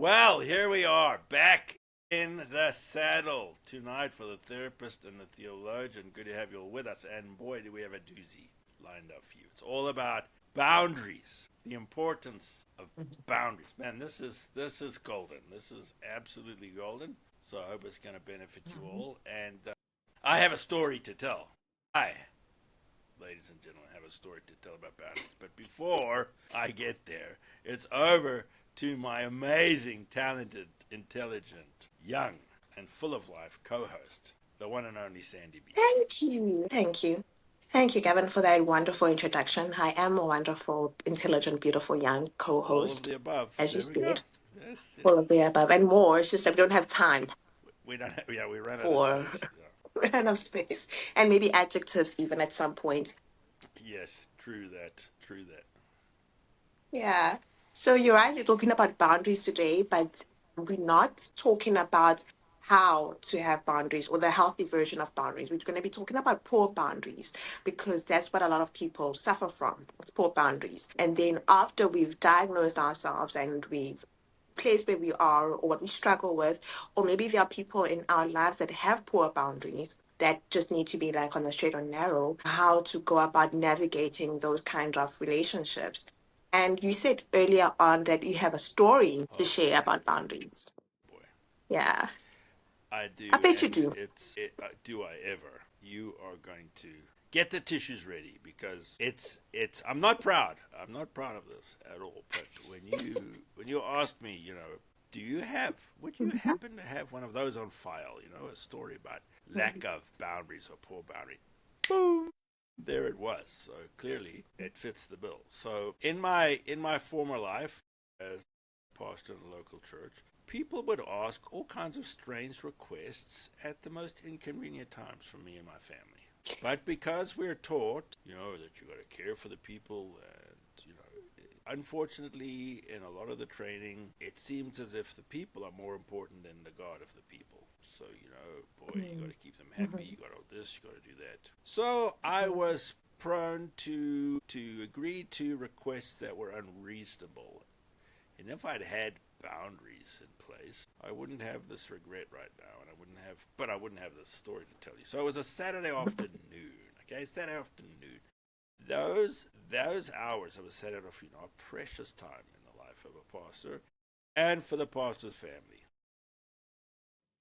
Well, here we are, back in the saddle tonight for the therapist and the theologian. Good to have you all with us. And boy, do we have a doozy lined up for you. It's all about boundaries, the importance of boundaries. Man, this is golden. This is absolutely golden. So I hope it's going to benefit you all. And I have a story to tell. I, ladies and gentlemen, have a story to tell about boundaries. But before I get there, it's over to my amazing, talented, intelligent, young, and full of life co host, the one and only Sandy B. Thank you. Thank you. Thank you, Gavin, for that wonderful introduction. I am a wonderful, intelligent, beautiful young All of co-host, the above. as you There we go. said, Yes, all yes. of the above and more. It's just that we don't have time We don't have, yeah, we ran out of for space. Yeah. run of space and maybe adjectives even at some point. Yes, true that. True that. Yeah. So you're right, you're talking about boundaries today, but we're not talking about how to have boundaries or the healthy version of boundaries. We're going to be talking about poor boundaries because that's what a lot of people suffer from. It's poor boundaries. And then after we've diagnosed ourselves and we've placed where we are or what we struggle with, or maybe there are people in our lives that have poor boundaries that just need to be like on the straight or narrow, how to go about navigating those kind of relationships. And you said earlier on that you have a story to Oh share boy, about boundaries. boy. Yeah, I I do, bet you and do. do I ever? You are going to get the tissues ready because it's. I'm not proud. I'm not proud of this at all. But when you ask me, do you have? Would you Mhm. happen to have one of those on file? A story about lack of boundaries or poor boundaries. Boom. There it was. So clearly, it fits the bill. So in my former life as pastor in a local church, people would ask all kinds of strange requests at the most inconvenient times from me and my family. But because we're taught, that you got to care for the people, and unfortunately, in a lot of the training, it seems as if the people are more important than the God of the people. So, boy, you got Mhm. to keep them happy. Mhm. You got all this. You got to do that. So I was prone to agree to requests that were unreasonable. And if I'd had boundaries in place, I wouldn't have this regret right now, and I wouldn't have this story to tell you. So it was a Saturday afternoon. Okay, Saturday afternoon. Those hours of a Saturday afternoon are precious time in the life of a pastor, and for the pastor's family.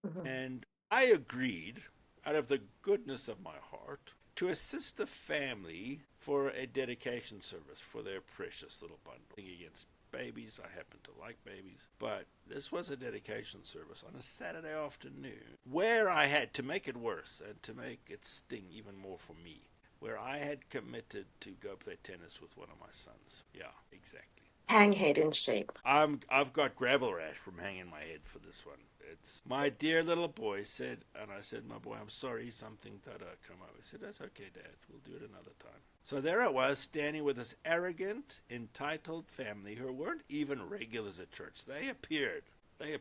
Mhm. And I agreed, out of the goodness of my heart, to assist the family for a dedication service for their precious little bundle. Against babies, I happen to like babies, but this was a dedication service on a Saturday afternoon where I had to make it worse and to make it sting even more for me, where I had committed to go play tennis with one of my sons. Yeah, exactly. Hang head in shape. I've got gravel rash from hanging my head for this one. It's my dear little boy said, and I said, my boy, I'm sorry, something that come up. He said, that's okay, Dad. We'll do it another time. So there I was, standing with this arrogant, entitled family who weren't even regulars at church. They appeared. And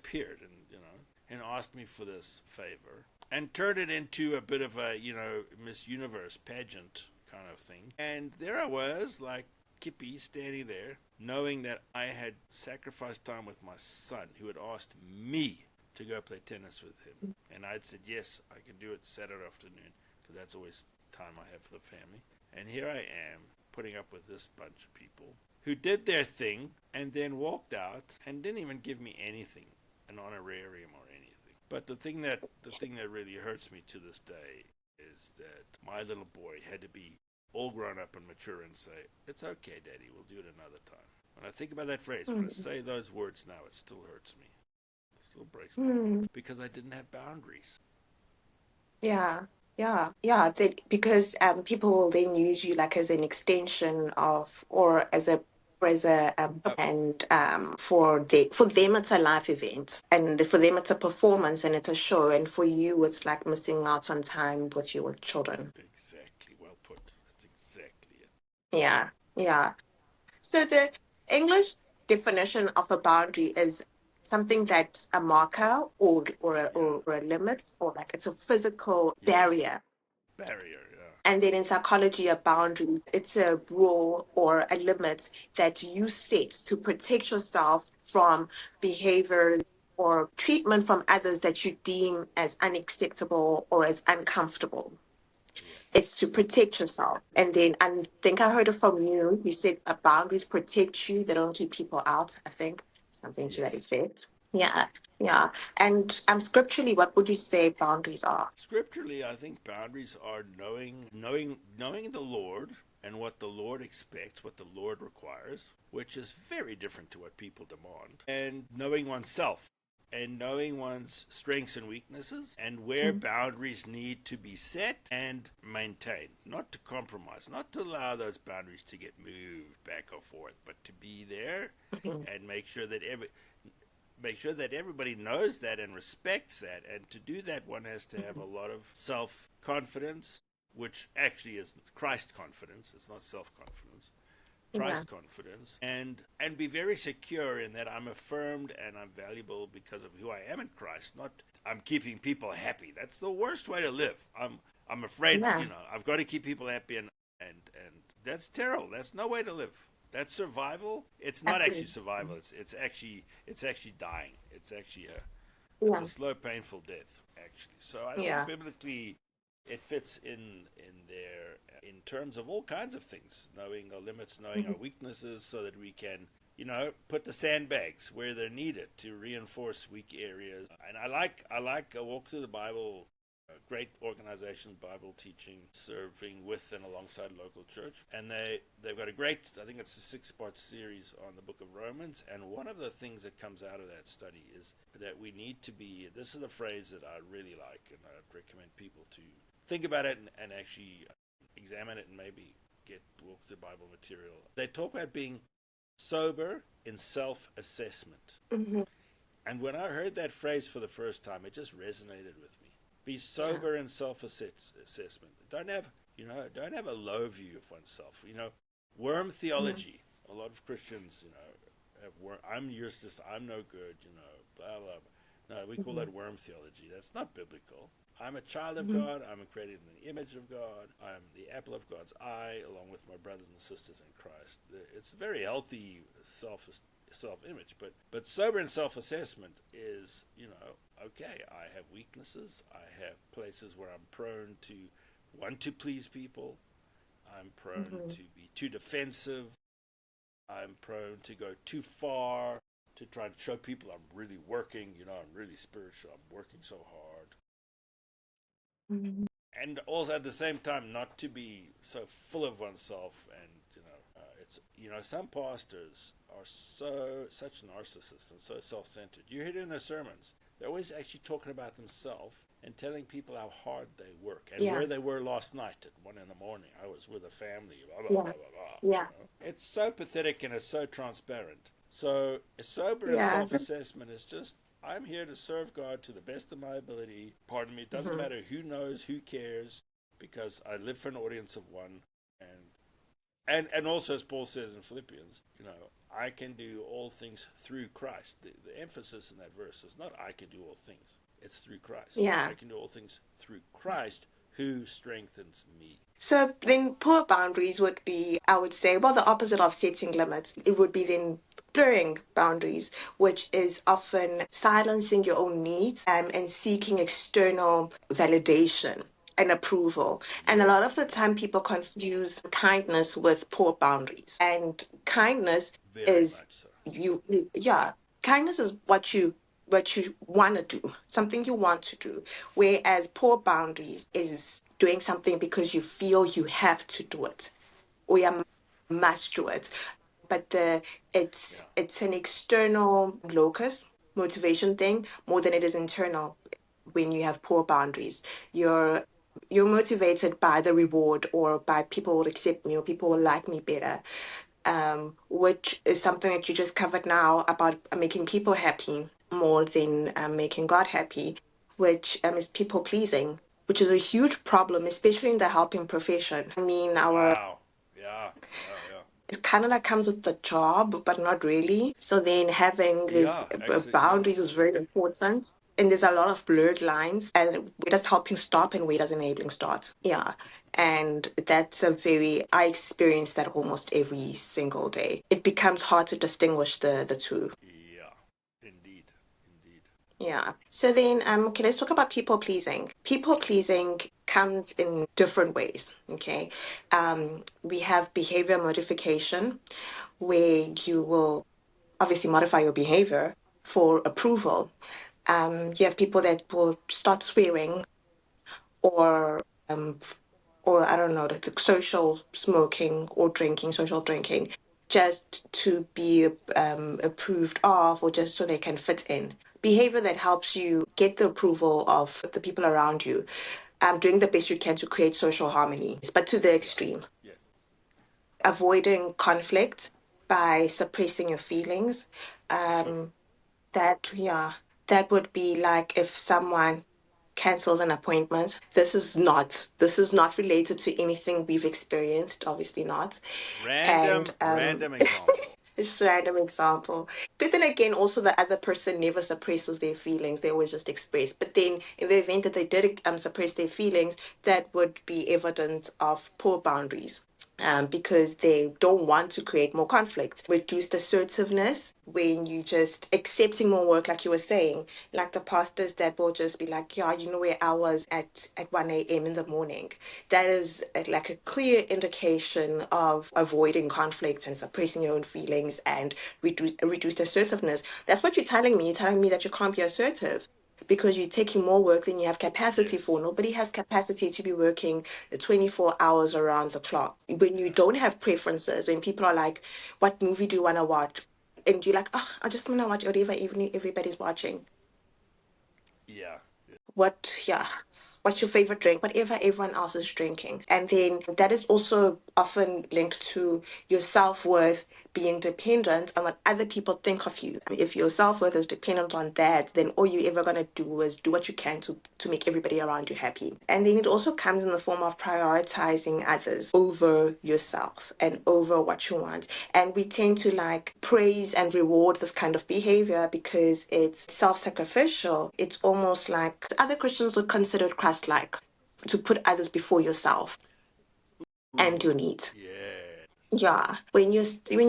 and asked me for this favor, and turned it into a bit of a Miss Universe pageant kind of thing. And there I was, like Kippy, standing there, knowing that I had sacrificed time with my son, who had asked me to go play tennis with him. And I'd said, yes, I can do it Saturday afternoon, because that's always time I have for the family. And here I am, putting up with this bunch of people who did their thing and then walked out and didn't even give me anything, an honorarium or anything. But the thing that really hurts me to this day is that my little boy had to be all grown up and mature and say, it's okay, Daddy, we'll do it another time. When I think about that phrase, when I Mhm. say those words now, it still hurts me. It still breaks my heart Mm. because I didn't have boundaries. Yeah, yeah. Because people will then use you like as an extension of, or as a and for them it's a life event, and for them it's a performance and it's a show, and for you it's like missing out on time with your children. Exactly, well put. That's exactly it. Yeah, yeah. So the English definition of a boundary is something that's a marker or Yeah. a limit, or like it's a physical Yes. barrier. Barrier. And then in psychology, a boundary, it's a rule or a limit that you set to protect yourself from behavior or treatment from others that you deem as unacceptable or as uncomfortable. Yes. It's to protect yourself. And then I think I heard it from you. You said boundaries protect you, they don't keep people out, I think. Something to that Yes. effect. Yeah, yeah. And scripturally, what would you say boundaries are? Scripturally, I think boundaries are knowing the Lord and what the Lord expects, what the Lord requires, which is very different to what people demand, and knowing oneself and knowing one's strengths and weaknesses and where Mm-hmm. boundaries need to be set and maintained, not to compromise, not to allow those boundaries to get moved back or forth, but to be there and make sure that everybody knows that and respects that. And to do that, one has to have a lot of self confidence, which actually is Christ confidence. It's not self confidence. Yeah, Christ confidence, and be very secure in that I'm affirmed and I'm valuable because of who I am in Christ. Not I'm keeping people happy. That's the worst way to live. I'm afraid, yeah, I've got to keep people happy, and that's terrible. That's no way to live. That's survival. It's not actually absolutely. survival. It's actually dying. It's a Yeah, slow, painful death, actually. So I think yeah. biblically, it fits in there in terms of all kinds of things, knowing our limits, knowing our Mhm. weaknesses, so that we can, put the sandbags where they're needed to reinforce weak areas. And I like a walk through the Bible. A great organization, Bible teaching, serving with and alongside local church, and they've got a great, I think it's a 6-part series on the Book of Romans. And one of the things that comes out of that study is that we need to be. This is a phrase that I really like, and I'd recommend people to think about it and actually examine it and maybe get walk through Bible material. They talk about being sober in self-assessment. Mhm. And when I heard that phrase for the first time, it just resonated with me. Be Yeah. sober in self-assessment. Don't have a low view of oneself. Worm Mhm. theology. A lot of Christians, have worm. I'm useless. I'm no good. Blah blah. No, we call Mhm. that worm theology. That's not biblical. I'm a child of Mhm. God. I'm created in the image of God. I'm the apple of God's eye, along with my brothers and sisters in Christ. It's a very healthy self-image, but sober and self-assessment is, okay, I have weaknesses. I have places where I'm prone to want to please people. I'm prone Mhm. to be too defensive. I'm prone to go too far to try to show people I'm really working. I'm really spiritual. I'm working so hard. Mhm. And also at the same time, not to be so full of oneself. And it's some pastors are such narcissists and so self-centered. You hear it in their sermons. They're always actually talking about themselves and telling people how hard they work and Yeah, where they were last night at 1 in the morning. I was with a family. Blah blah yeah, blah blah blah. yeah, It's so pathetic and it's so transparent. So a sober and yeah. self-assessment is just, I'm here to serve God to the best of my ability. Pardon me, it doesn't Mhm. matter who knows, who cares, because I live for an audience of one. And also, as Paul says in Philippians, I can do all things through Christ. The emphasis in that verse is not I can do all things, it's through Christ. Yeah. I can do all things through Christ who strengthens me. So then poor boundaries would be, I would say, well, the opposite of setting limits. It would be then blurring boundaries, which is often silencing your own needs and seeking external validation and approval. And a Yeah, lot of the time, people confuse kindness with poor boundaries. And kindness very is much so. yeah, kindness is what you want to do, something you want to do. Whereas poor boundaries is doing something because you feel you have to do it or you must do it. But Yeah. it's an external locus motivation thing more than it is internal when you have poor boundaries. You're you're motivated by the reward or by people will accept me or people will like me better, which is something that you just covered now about making people happy more than making God happy, which is people pleasing, which is a huge problem, especially in the helping profession. I mean, Wow. Yeah. Yeah. Yeah. it kind of like comes with the job, but not really. So then having these Yeah. Actually, yeah. boundaries is very important. and there's a lot of blurred lines, and where does helping stop and where does enabling start? Yeah. And that's I experience that almost every single day. It becomes hard to distinguish the two. Yeah, indeed, indeed. Yeah. So then, okay, let's talk about people pleasing. People pleasing comes in different ways. Okay. We have behavior modification, where you will obviously modify your behavior for approval. You have people that will start swearing or um, or I don't know, like social smoking or drinking, social drinking, just to be approved of or just so they can fit in. Behavior that helps you get the approval of the people around you, doing the best you can to create social harmony, but to the Yeah, extreme. yes, Avoiding conflict by suppressing your feelings. Um, yeah, that would be like if someone cancels an appointment. This is not related to anything we've experienced, obviously not. And random example. it's just a random example. But then again, also the other person never suppresses their feelings. They always just express. But then in the event that they did suppress their feelings, that would be evident of poor boundaries. Because they don't want to create more conflict. Reduced assertiveness when you just accepting more work, like you were saying, like the pastors that will just be like, yeah, you know where I was at 1 a.m. in the morning. That is like a clear indication of avoiding conflict and suppressing your own feelings and reduced assertiveness. That's what you're telling me. You're telling me that you can't be assertive because you're taking more work than you have capacity for. Yes. Nobody has capacity to be working 24 hours around the clock. When you don't have preferences, when people are like, what movie do you want to watch? And you're like, oh, I just want to watch whatever evening everybody's watching. Yeah. Yeah, what's your favorite drink? Whatever everyone else is drinking. And then that is also often linked to your self-worth being dependent on what other people think of you. I mean, if your self-worth is dependent on that, then all you're ever gonna do is do what you can to make everybody around you happy. And then it also comes in the form of prioritizing others over yourself and over what you want. And we tend to like praise and reward this kind of behavior because it's self sacrificial. It's almost like other Christians would consider it Christ like to put others before yourself and Ooh, your needs. yeah. Yeah, when you're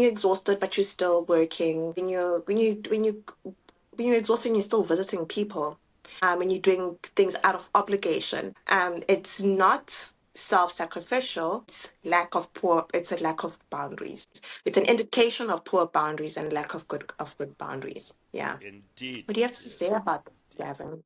exhausted but you're still working, when you're exhausted and you're still visiting people, and you're doing things out of obligation, it's not self-sacrificial. It's a lack of boundaries. It's an indication of poor boundaries and lack of good boundaries. Yeah. Indeed. What do you have to say Yes. about that, Indeed. Gavin?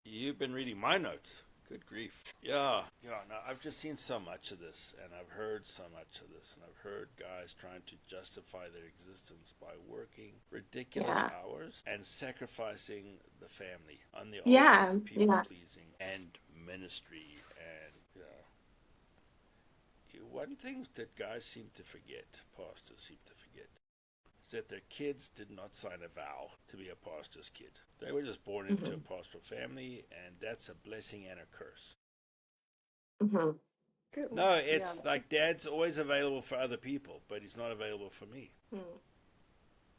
You've been reading my notes. Good grief. Yeah. Yeah. No, I've just seen so much of this, and I've heard so much of this, and I've heard guys trying to justify their existence by working ridiculous Yeah. hours and sacrificing the family on the altar Yeah. of people Yeah. pleasing and ministry. And, one thing that guys seem to forget, pastors seem to forget, is that their kids did not sign a vow to be a pastor's kid. They were just born into a Hmm. pastoral family, and that's a blessing and a curse. Hmm. Good. No, Yeah. it's like dad's always available for other people, but he's not available for me.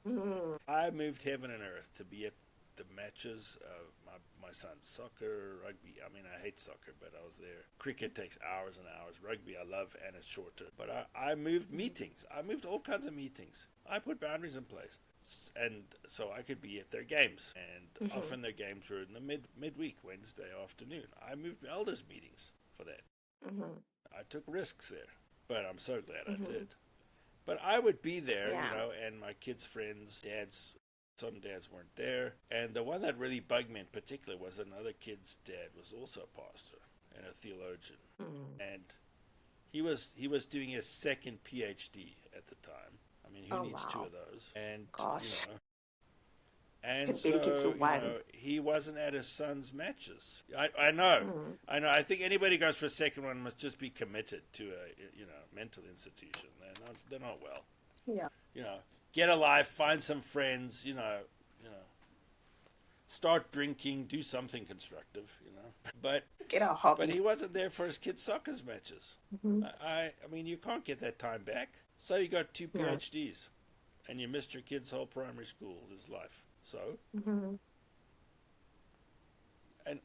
Hmm. I moved heaven and earth to be at the matches of my son's soccer, rugby. I mean, I hate soccer, but I was there. Cricket takes hours and hours. Rugby, I love, and it's shorter. But I moved meetings. I moved all kinds of meetings. I put boundaries in place. And so I could be at their games. And Hmm. often their games were in the midweek, Wednesday afternoon. I moved elders meetings for that. Hmm. I took risks there, but I'm so glad I Hmm. did. But I would be there, Yeah. and my kids' friends, some dads weren't there. And the one that really bugged me in particular was another kid's dad was also a pastor and a theologian. Hmm. And he was doing his second PhD at the time. I mean, who Oh needs two wow. of those? And, Gosh. and Could barely get through so, one. he wasn't at his son's matches. I know. Mm. I know. I think anybody who goes for a second one must just be committed to a mental institution. They're not well. Yeah. Get a life, find some friends. Start drinking, do something constructive. Get a But he hobby. wasn't there for his kids' soccer matches. Hmm. I mean, you can't get that time back. So you got two No. PhDs, and you missed your kid's whole primary school, his life. So Hmm. And,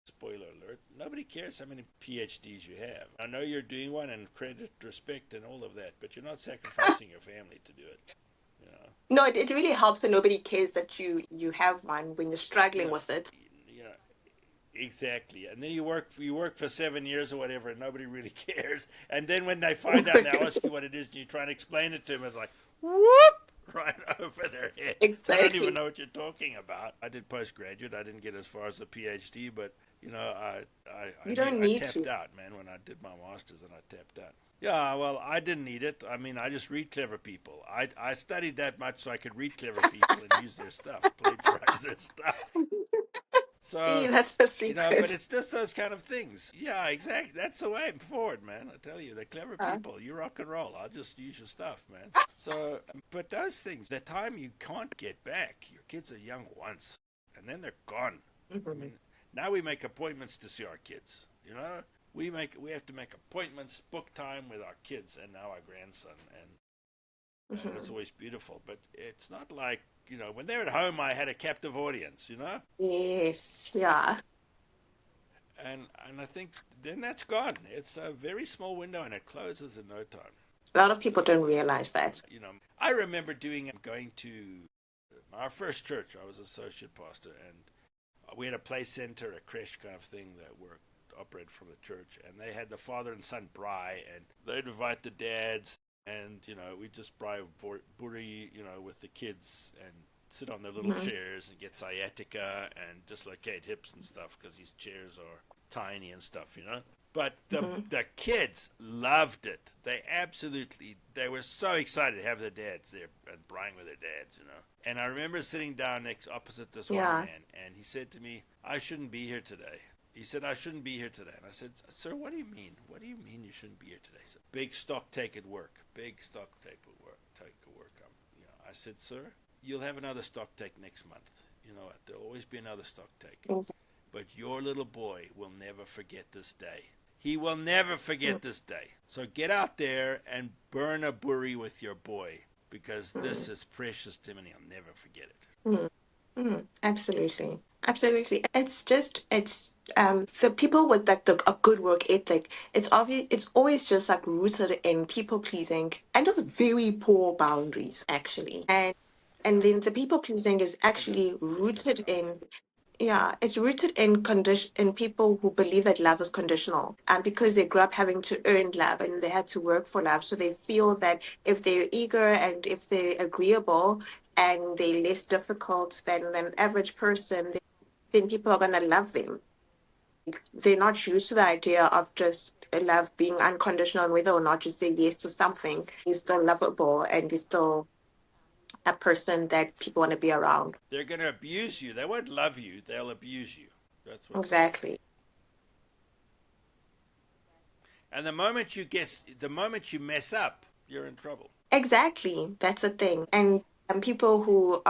spoiler alert, nobody cares how many PhDs you have. I know you're doing one and credit, respect, and all of that, but you're not sacrificing your family to do it, you know. No, it really helps, and nobody cares that you have one when you're struggling Yeah, with it. you know, exactly. And then you work for 7 years or whatever, and nobody really cares. And then when they find out and they ask you what it is, and you try and explain it to them, it's like whoop right over their head. They don't even Exactly. know what you're talking about. I did postgraduate. I didn't get as far as the PhD, but You don't I need tapped to. out, man, when I did my masters, and I tapped out. Yeah, well, I didn't need it. I mean, I just read clever people. I studied that much so I could read clever people and use their stuff, plagiarize their stuff. See, So, that's the but secret. it's just those kind of things. Yeah, exactly. That's the way forward, man. I tell you, they're clever Uh, people. You rock and roll. I'll just use your stuff, man. So, but those things, the time you can't get back, your kids are young once, and then they're gone. I mhm, mean, now we make appointments to see our kids. We have to make appointments, book time with our kids, and now our grandson, and it's mhm. always beautiful. But it's not like when they're at home, I had a captive audience. Yes, yeah. And I think then that's gone. It's a very small window, and it closes in no time. A lot of So, people don't realize that. I remember going to our first church. I was associate pastor, and we had a play center, a creche kind of thing that worked operated from the church, and they had the father and son braai, and they'd invite the dads, and we just braai buri, with the kids, and sit on their little Mhm, chairs and get sciatica and dislocate hips and stuff because these chairs are tiny and stuff. But the mhm. the kids loved it. They were so excited to have their dads there and braaiing with their dads. And I remember sitting down next opposite this one Yeah. man, and he said to me, "I shouldn't be here today." He said, "I shouldn't be here today." And I said, "Sir, what do you mean? What do you mean you shouldn't be here today?" He said, "Big stock take at work. Big stock take at work. Take at work." I said, "Sir, you'll have another stock take next month. You know what? There'll always be another stock take. Ex- But your little boy will never forget this day. He will never mm, forget this day. So get out there and burn a buri with your boy because mm, this is precious to him and he'll never forget it." mm, Absolutely. Absolutely. It's the people with like a good work ethic, it's obvious it's always just like rooted in people pleasing and just very poor boundaries actually. And Yeah. then the people pleasing is It is. actually It's the flip rooted side. in, yeah, it's rooted in people who believe that love is conditional, and because they grew up having to earn love and they had to work for love, so they feel that if they're eager and if they're agreeable and they're less difficult than an average person, then people are gonna love them. They're not used to the idea of just love being unconditional, and whether or not you say yes to something, you're still lovable and you're still a person that people want to be around. They're going to abuse you. They won't love you. They'll abuse you. That's what they'll do. Exactly. And the moment you mess up, you're in trouble. Exactly, that's the thing. And people who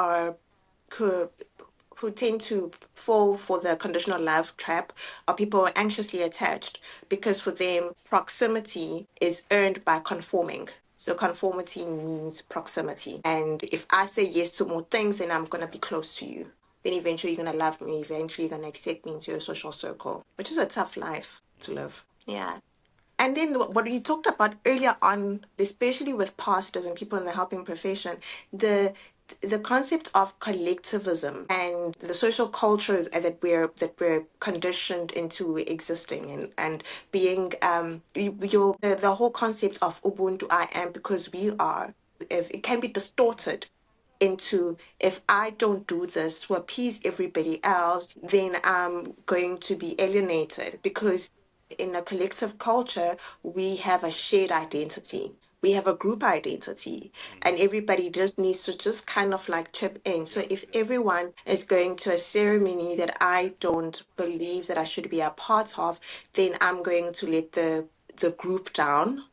who tend to fall for the conditional love trap are people who are anxiously attached because for them proximity is earned by conforming. So conformity means proximity. And if I say yes to more things, then I'm gonna Yeah. be close to you. Then eventually you're gonna love me, eventually you're gonna accept me into your social circle, which is a tough life to live. Yeah. And then It what you is. talked about earlier on, especially with pastors and people in the helping profession, the the concept of collectivism and the social culture that we're conditioned into existing and being the whole concept of Ubuntu I am because we are, if it can be distorted into, if I don't do this to appease everybody else, then I'm going to be alienated because in a collective culture, we have a shared identity. We have a group identity, and Mm-hmm. everybody just needs to just kind of like chip in. So Yeah, if yeah. everyone is going to a ceremony that I That's it. don't believe that I should be a part of, then I'm going to let the group down,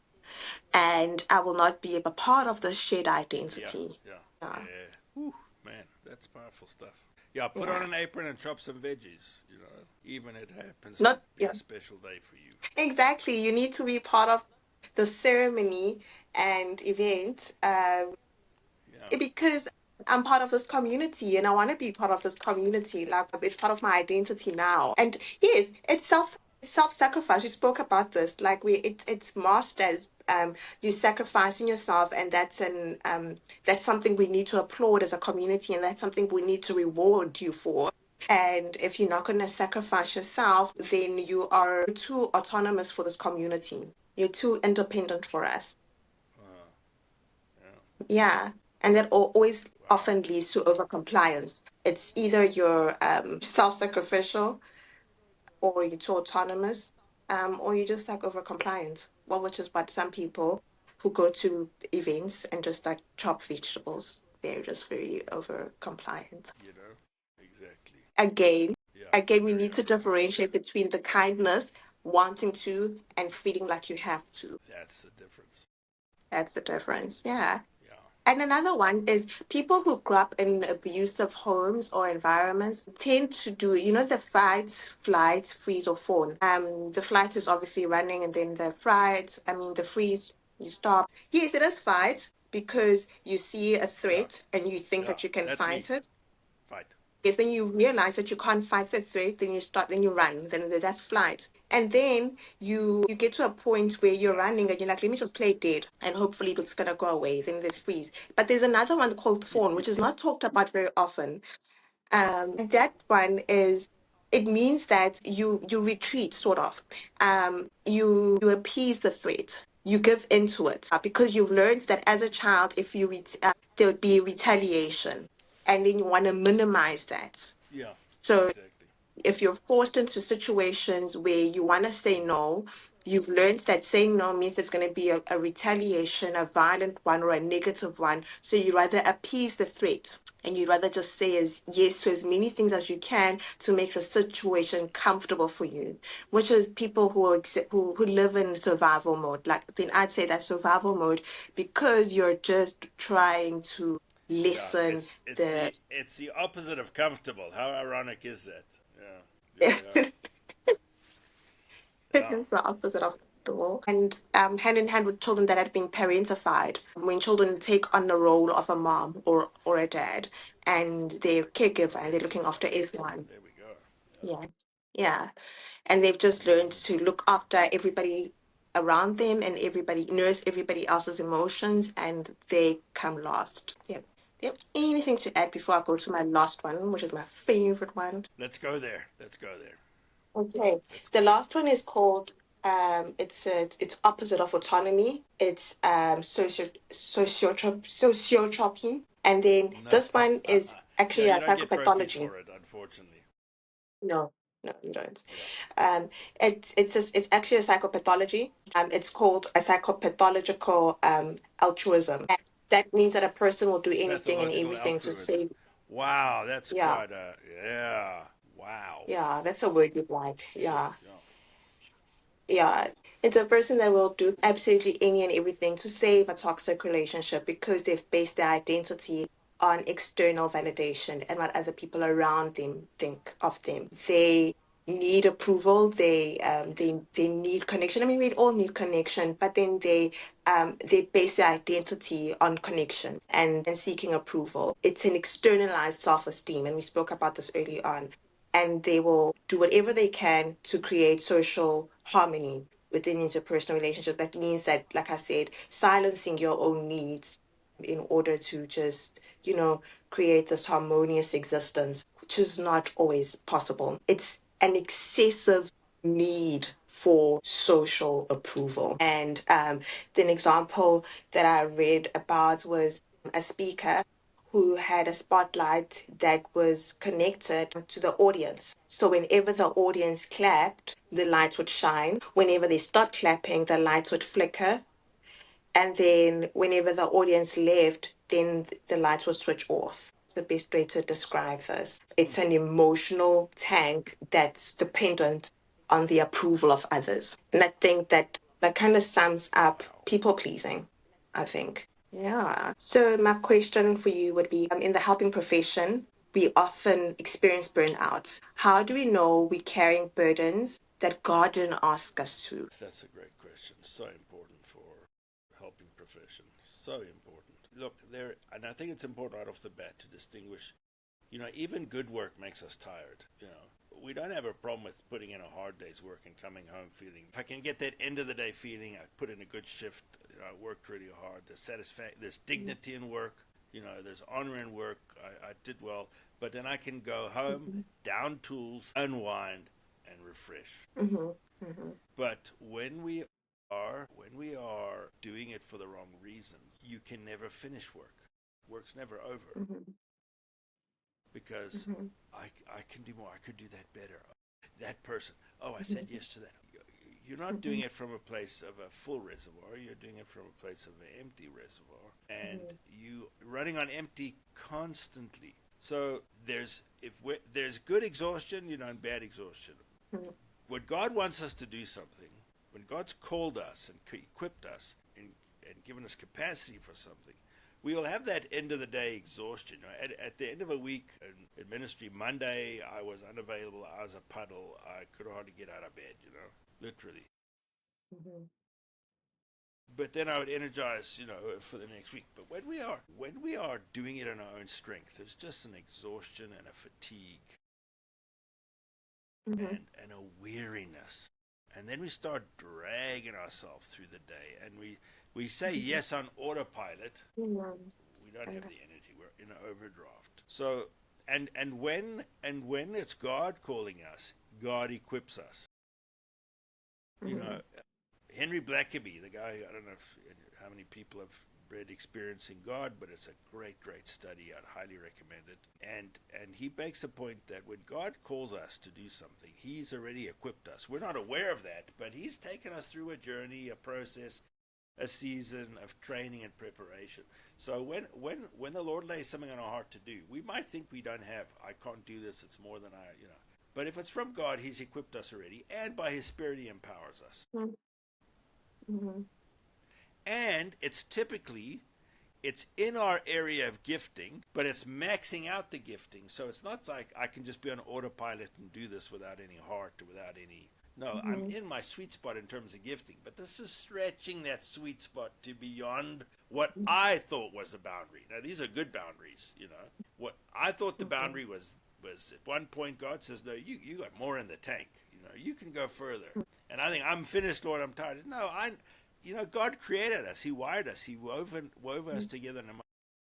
and I will not be a part of the shared Yeah, identity. yeah, Yeah. yeah. Whew, man, that's powerful stuff. Yeah, put on Yeah. an apron and chop some veggies. Even it happens to Not be yeah. a special day for you. Exactly. You need to be part of the ceremony and event Yeah, because I'm part of this community and I want to be part of this community. Like it's part of my identity now. And yes, it's self-sacrifice. We spoke about this. Like it's masked as you sacrificing yourself, and that's something we need to applaud as a community, and that's something we need to reward you for. And if you're not going to sacrifice yourself, then you are too autonomous for this community. You're too independent for us. Uh, yeah. Yeah. And that always Wow. often leads to overcompliance. It's either you're self-sacrificial or you're too autonomous, or you're just like overcompliant. Well, which is what some people who go to events and just like chop vegetables, they're just very overcompliant. You know, exactly. Again, Yeah, again, we very need to differentiate between the kindness, wanting to, and feeling like you have to. That's the difference. That's the difference. Yeah. Yeah. And another one is people who grew up in abusive homes or environments tend to do, the fight, flight, freeze, or fawn. The flight is obviously running, and then the freeze, you stop. Yes, it is fight because you see a Yeah. threat and you think Yeah. that you can That's me. fight it. Fight. Yes, then you realize that you can't fight the threat, then you run, then that's flight. And then you get to a point where you're Yeah. running and you're like, let me just play dead and hopefully it's gonna go away. Then there's freeze. But there's another one called fawn, which is not talked about very often. And that one is it means that you retreat sort of. You appease the threat. You give into it because you've learned that as a child, if there would be retaliation, and then you want to minimize that. Yeah. So Exactly. if you're forced into situations where you want to say no, you've learned that saying no means there's going to be a retaliation, a violent one or a negative one. So you rather appease the threat and you'd rather just say as yes to as many things as you can to make the situation comfortable for you, which is people who live in survival mode. Like then I'd say that survival mode because you're just trying to Yeah. lessen It's the the opposite of comfortable. How ironic is that? Yeah. There you are. Yeah. It's the opposite of comfortable. And hand in hand with children that had been parentified, when children take on the role of a mom or a dad, and they're caregiver and they're looking after Parentified. everyone. There we go. Yeah. Yeah. And they've just learned to look after everybody around them and nurse everybody else's emotions, and they come last. Yep. Yep. Anything to add before I go to my last one, which is my favorite one? Let's go there. Let's go there. Okay. Let's The go. last one is called it's opposite of autonomy. It's sociotropy. And then No. this one is Yeah, actually a you don't get trophies psychopathology. for it, unfortunately. No, no, you don't. Yeah. Um, it's actually a psychopathology. It's called a psychopathological altruism. And that means that a person will do anything and Pathological everything to altruism. save. Wow, that's Yeah, quite a yeah. Wow. yeah, that's a word you'd like. Sure. Yeah. Yeah. Yeah, it's a person that will do absolutely any and everything to save a toxic relationship because they've based their identity on external validation and what other people around them think of them. They need approval. They need connection. I mean, we all need connection, but then they base their identity on connection and seeking approval. It's an externalized self-esteem, and we spoke about this early on, and they will do whatever they can to create social harmony within interpersonal relationship. That means that, like I said, silencing your own needs in order to just, create this harmonious existence, which is not always possible. It's an excessive need for social approval. And the example that I read about was a speaker who had a spotlight that was connected to the audience. So whenever the audience clapped, the lights would shine. Whenever they stopped clapping, the lights would flicker. And then whenever the audience left, then the lights would switch off. It's the best way to describe this. Hmm. It's an emotional tank that's dependent on the approval of others. And I think that kind of sums up Wow. people pleasing, I think. Yeah. So my question for you would be, in the helping profession, we often experience burnout. How do we know we're carrying burdens that God didn't ask us to? That's a great question. So important for helping profession. So important. look, there, and I think it's important right off the bat to distinguish, even good work makes us tired. We don't have a problem with putting in a hard day's work and coming home feeling, if I can get that end of the day feeling, I put in a good shift, I worked really hard, there's dignity in work, there's honor in work, I did well, but then I can go home, down tools, unwind, and refresh. But when we are doing it for the wrong reasons, you can never finish work. Work's never over. Because I can do more. I could do that better. That person. Oh, I said yes to that. You're not doing it from a place of a full reservoir. You're doing it from a place of an empty reservoir. And you running on empty constantly. So there's good exhaustion, and bad exhaustion. When God wants us to do something, when God's called us and equipped us and given us capacity for something, we will have that end of the day exhaustion. At the end of a week in ministry, Monday, I was unavailable. I was a puddle. I could hardly get out of bed, literally. But then I would energize, for the next week. But when we are doing it on our own strength, there's just an exhaustion and a fatigue and a weariness. And then we start dragging ourselves through the day, and we say yes on autopilot. We don't have the energy. We're in an overdraft. So, and when it's God calling us, God equips us. Henry Blackaby, the guy, I don't know how many people have read Experiencing God, but it's a great study. I'd highly recommend it. And he makes the point that when God calls us to do something, he's already equipped us. We're not aware of that, but he's taken us through a journey, a process, a season of training and preparation. So when the Lord lays something on our heart to do, we might think we don't have, I can't do this, it's more than But if it's from God, he's equipped us already, and by his Spirit he empowers us. And it's in our area of gifting, but it's maxing out the gifting. So it's not like I can just be on autopilot and do this without any heart or without any... No, I'm in my sweet spot in terms of gifting, but this is stretching that sweet spot to beyond what I thought was the boundary. Now, these are good boundaries, What I thought the boundary was at one point God says, no, you got more in the tank. You can go further. And I think, I'm finished, Lord, I'm tired. No, God created us. He wired us. He wove us together.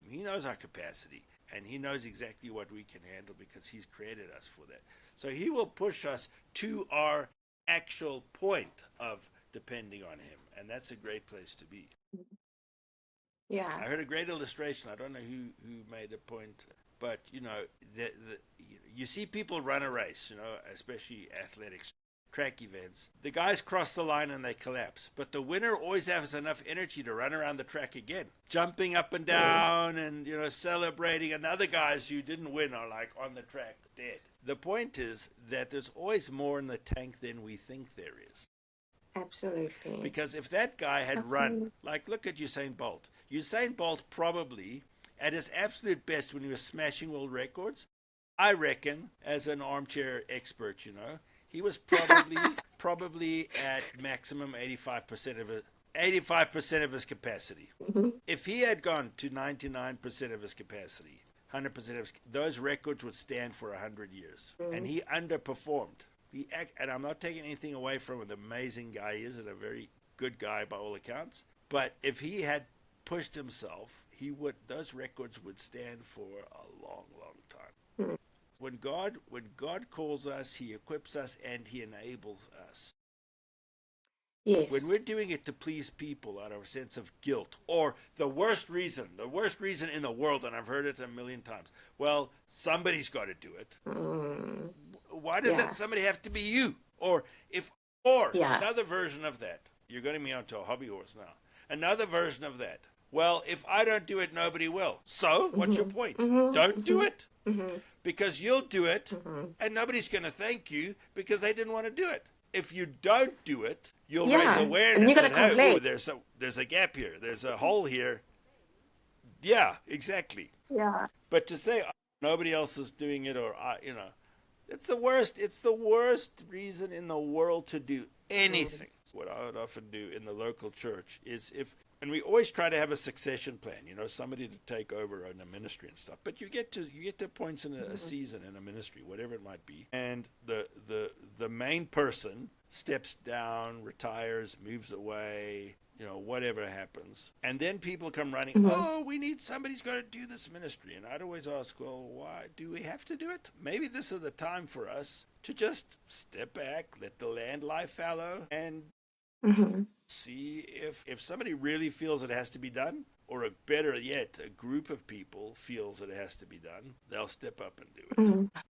He knows our capacity, and he knows exactly what we can handle because he's created us for that. So he will push us to our actual point of depending on him, and that's a great place to be. Yeah. I heard a great illustration. I don't know who made the point, but you see people run a race, especially athletics, track events. The guys cross the line and they collapse, but the winner always has enough energy to run around the track again, jumping up and down and celebrating, and other guys who didn't win are like on the track dead. The point is that there's always more in the tank than we think there is. Absolutely. Because if that guy had run, like look at Usain Bolt. Usain Bolt probably, at his absolute best when he was smashing world records, I reckon, as an armchair expert, he was probably at maximum 85% of his capacity. If he had gone to 99% of his capacity, 100% of those records would stand for 100 years. And he underperformed. And I'm not taking anything away from the amazing guy he is, and a very good guy by all accounts. But if he had pushed himself, those records would stand for a long, long time. When God calls us, he equips us and he enables us. Yes. When we're doing it to please people out of a sense of guilt, or the worst reason in the world, and I've heard it a million times, well, somebody's got to do it. Why does that somebody have to be you? Or another version of that. You're getting me onto a hobby horse now. Another version of that. Well, if I don't do it, nobody will. So, what's your point? Don't do it. Because you'll do it, and nobody's going to thank you because they didn't want to do it. If you don't do it, you'll raise awareness. And you're going to complain. There's a gap here. There's a hole here. Yeah, exactly. Yeah. But to say nobody else is doing it, or it's the worst. It's the worst reason in the world to do anything. What I would often do in the local church is, And we always try to have a succession plan, somebody to take over in a ministry and stuff. But you get to points in a season in a ministry, whatever it might be, and the main person steps down, retires, moves away, whatever happens. And then people come running, oh, we need somebody's got to do this ministry. And I'd always ask, well, why do we have to do it? Maybe this is the time for us to just step back, let the land lie fallow, and see if somebody really feels it has to be done, or better yet, a group of people feels it has to be done, they'll step up and do it.